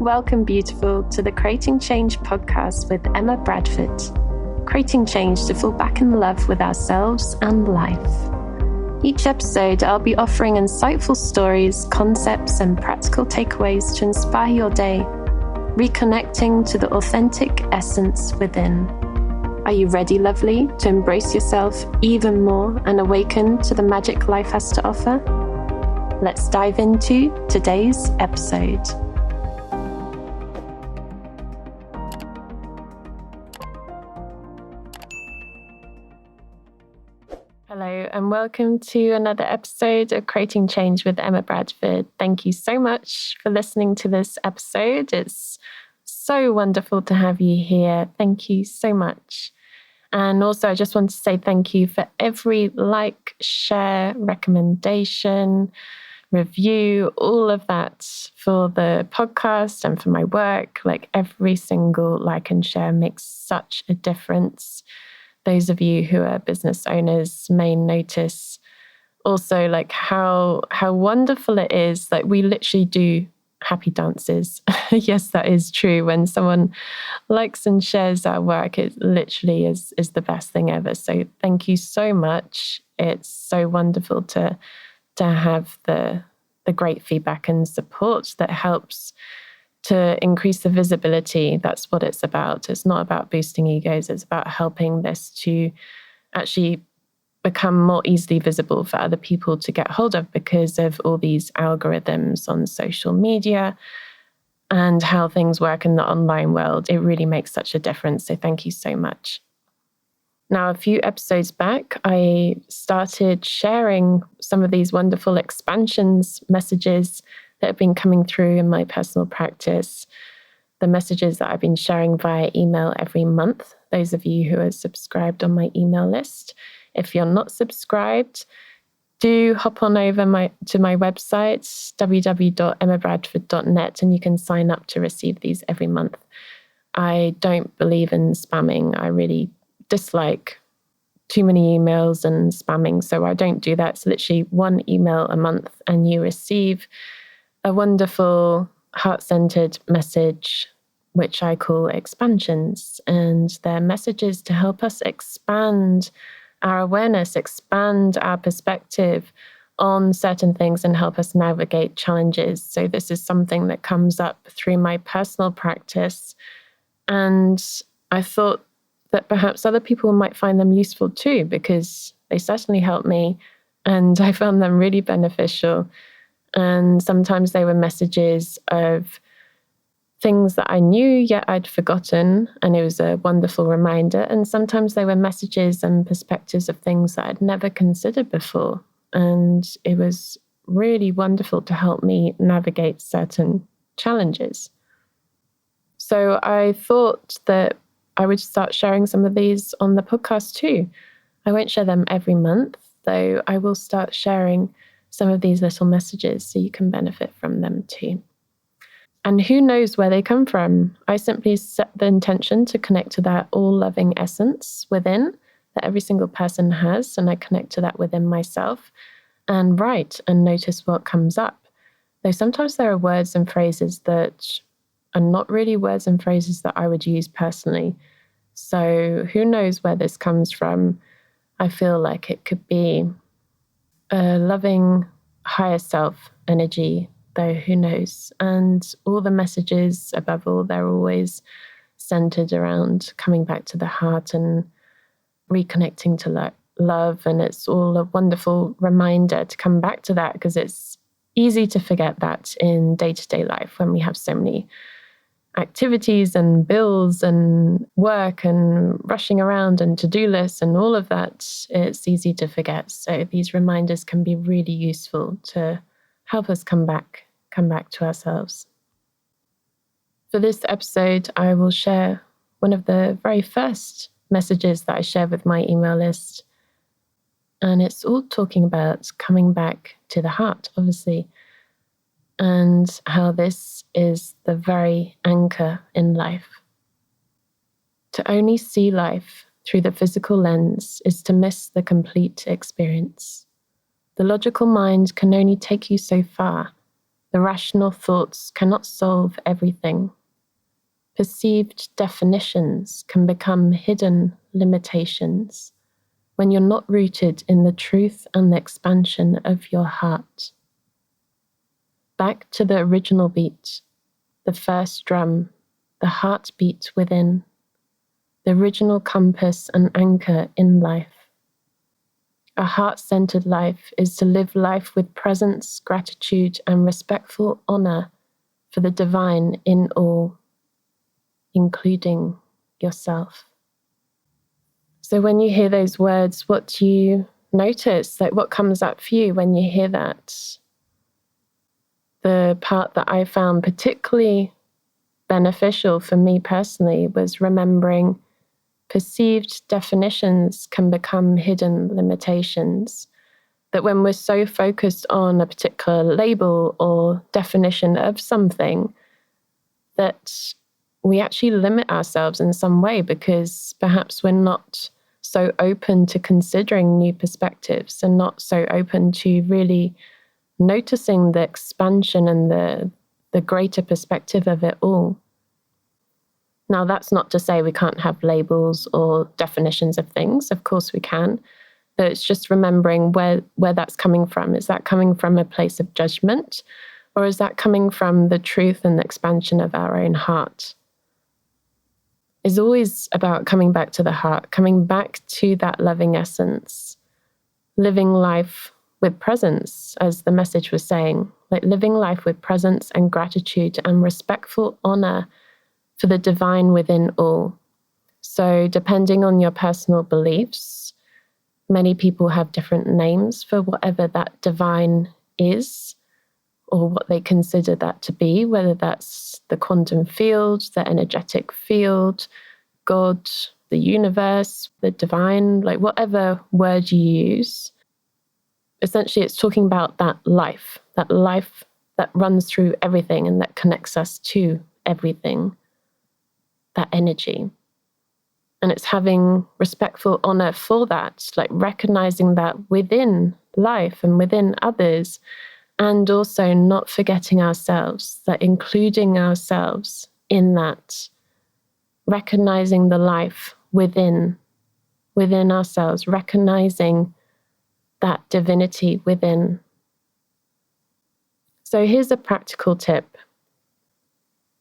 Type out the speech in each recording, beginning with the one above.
Welcome, beautiful, to the Creating Change podcast with Emma Bradford. Creating change to fall back in love with ourselves and life. Each episode, I'll be offering insightful stories, concepts, and practical takeaways to inspire your day, reconnecting to the authentic essence within. Are you ready, lovely, to embrace yourself even more and awaken to the magic life has to offer? Let's dive into today's episode. Hello and welcome to another episode of Creating Change with Emma Bradford. Thank you so much for listening to this episode. It's so wonderful to have you here. Thank you so much. And also, I just want to say thank you for every like, share, recommendation, review, all of that for the podcast and for my work. Like every single like and share makes such a difference. Those of you who are business owners may notice also like how wonderful it is. Like we literally do happy dances. Yes, that is true. When someone likes and shares our work, it literally is the best thing ever. So thank you so much. It's so wonderful to have the great feedback and support that helps to increase the visibility. That's what it's about. It's not about boosting egos. It's about helping this to actually become more easily visible for other people to get hold of because of all these algorithms on social media and how things work in the online world. It really makes such a difference. So thank you so much. Now, a few episodes back, I started sharing some of these wonderful expansions messages that have been coming through in my personal practice, the messages that I've been sharing via email every month. Those of you who are subscribed on my email list. If you're not subscribed, do hop on over to my website, www.emmabradford.net, and you can sign up to receive these every month. I don't believe in spamming. I really dislike too many emails and spamming, so I don't do that. It's literally one email a month, and you receive a wonderful, heart-centered message, which I call expansions. And they're messages to help us expand our awareness, expand our perspective on certain things and help us navigate challenges. So this is something that comes up through my personal practice. And I thought that perhaps other people might find them useful too, because they certainly helped me and I found them really beneficial. And sometimes they were messages of things that I knew, yet I'd forgotten. And it was a wonderful reminder. And sometimes they were messages and perspectives of things that I'd never considered before. And it was really wonderful to help me navigate certain challenges. So I thought that I would start sharing some of these on the podcast too. I won't share them every month, though I will start sharing some of these little messages so you can benefit from them too. And who knows where they come from? I simply set the intention to connect to that all-loving essence within that every single person has, and I connect to that within myself and write and notice what comes up. Though sometimes there are words and phrases that are not really words and phrases that I would use personally. So who knows where this comes from? I feel like it could be a loving higher self energy, though who knows? And all the messages, above all, they're always centered around coming back to the heart and reconnecting to love. And it's all a wonderful reminder to come back to that, because it's easy to forget that in day-to-day life when we have so many activities and bills and work and rushing around and to-do lists and all of that. It's easy to forget. So these reminders can be really useful to help us come back to ourselves. For this episode, I will share one of the very first messages that I share with my email list. And it's all talking about coming back to the heart, obviously, and how this is the very anchor in life. To only see life through the physical lens is to miss the complete experience. The logical mind can only take you so far, The rational thoughts cannot solve everything. Perceived definitions can become hidden limitations when you're not rooted in the truth and the expansion of your heart. Back to the original beat, the first drum, the heartbeat within, the original compass and anchor in life. A heart-centered life is to live life with presence, gratitude, and respectful honor for the divine in all, including yourself. So when you hear those words, what do you notice? Like, what comes up for you when you hear that? The part that I found particularly beneficial for me personally was remembering perceived definitions can become hidden limitations. That when we're so focused on a particular label or definition of something, that we actually limit ourselves in some way because perhaps we're not so open to considering new perspectives and not so open to really noticing the expansion and the greater perspective of it all. Now, that's not to say we can't have labels or definitions of things. Of course we can. But it's just remembering where that's coming from. Is that coming from a place of judgment? Or is that coming from the truth and the expansion of our own heart? It's always about coming back to the heart, coming back to that loving essence, living life with presence, as the message was saying, like living life with presence and gratitude and respectful honor for the divine within all. So depending on your personal beliefs, many people have different names for whatever that divine is or what they consider that to be, whether that's the quantum field, the energetic field, God, the universe, the divine, like whatever word you use. Essentially, it's talking about that life that runs through everything and that connects us to everything, that energy. And it's having respectful honor for that, like recognizing that within life and within others, and also not forgetting ourselves, that including ourselves in that, recognizing the life within ourselves, recognizing that divinity within. So here's a practical tip.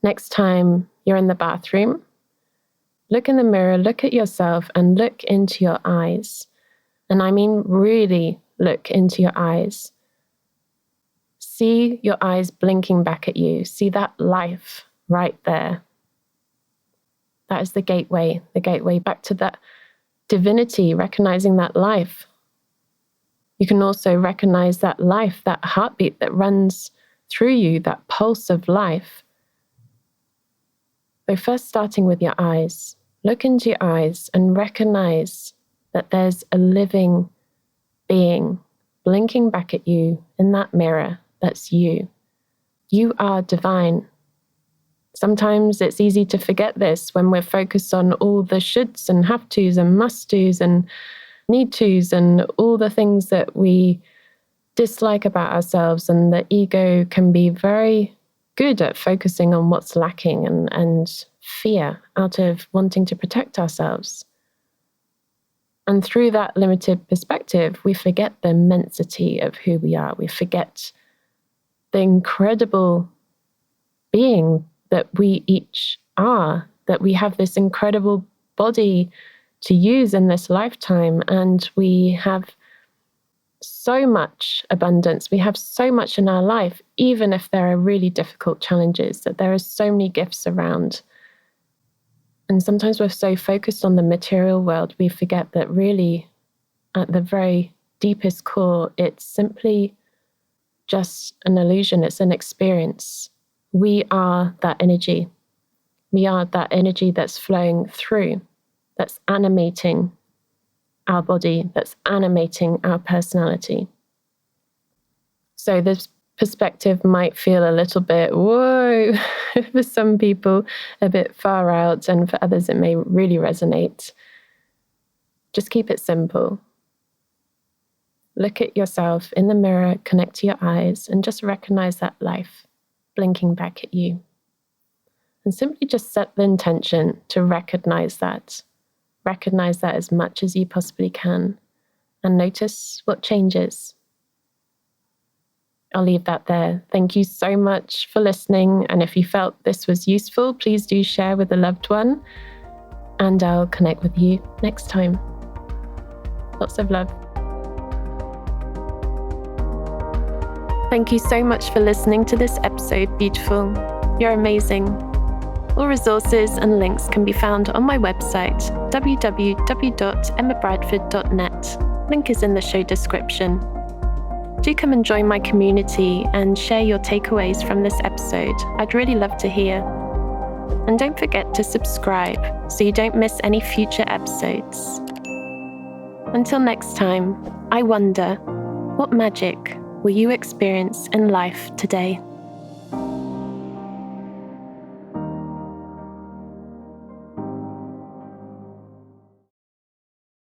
Next time you're in the bathroom, look in the mirror, look at yourself and look into your eyes. And I mean really look into your eyes. See your eyes blinking back at you. See that life right there. That is the gateway back to that divinity, recognizing that life. You can also recognize that life, that heartbeat that runs through you, that pulse of life. So first starting with your eyes, look into your eyes and recognize that there's a living being blinking back at you in that mirror. That's you. You are divine. Sometimes it's easy to forget this when we're focused on all the shoulds and have tos and must tos and need tos and all the things that we dislike about ourselves. And the ego can be very good at focusing on what's lacking and fear out of wanting to protect ourselves. And through that limited perspective, we forget the immensity of who we are. We forget the incredible being that we each are, that we have this incredible body to use in this lifetime. And we have so much abundance. We have so much in our life, even if there are really difficult challenges, that there are so many gifts around. And sometimes we're so focused on the material world, we forget that really at the very deepest core, it's simply just an illusion. It's an experience. We are that energy. We are that energy that's flowing through, that's animating our body, that's animating our personality. So this perspective might feel a little bit, whoa, for some people, a bit far out, and for others it may really resonate. Just keep it simple. Look at yourself in the mirror, connect to your eyes, and just recognize that life blinking back at you. And simply just set the intention to recognize that. Recognize that as much as you possibly can, and notice what changes. I'll leave that there. Thank you so much for listening. And if you felt this was useful, please do share with a loved one. And I'll connect with you next time. Lots of love. Thank you so much for listening to this episode, beautiful. You're amazing. All resources and links can be found on my website, www.emmabradford.net. Link is in the show description. Do come and join my community and share your takeaways from this episode. I'd really love to hear. And don't forget to subscribe so you don't miss any future episodes. Until next time, I wonder, what magic will you experience in life today?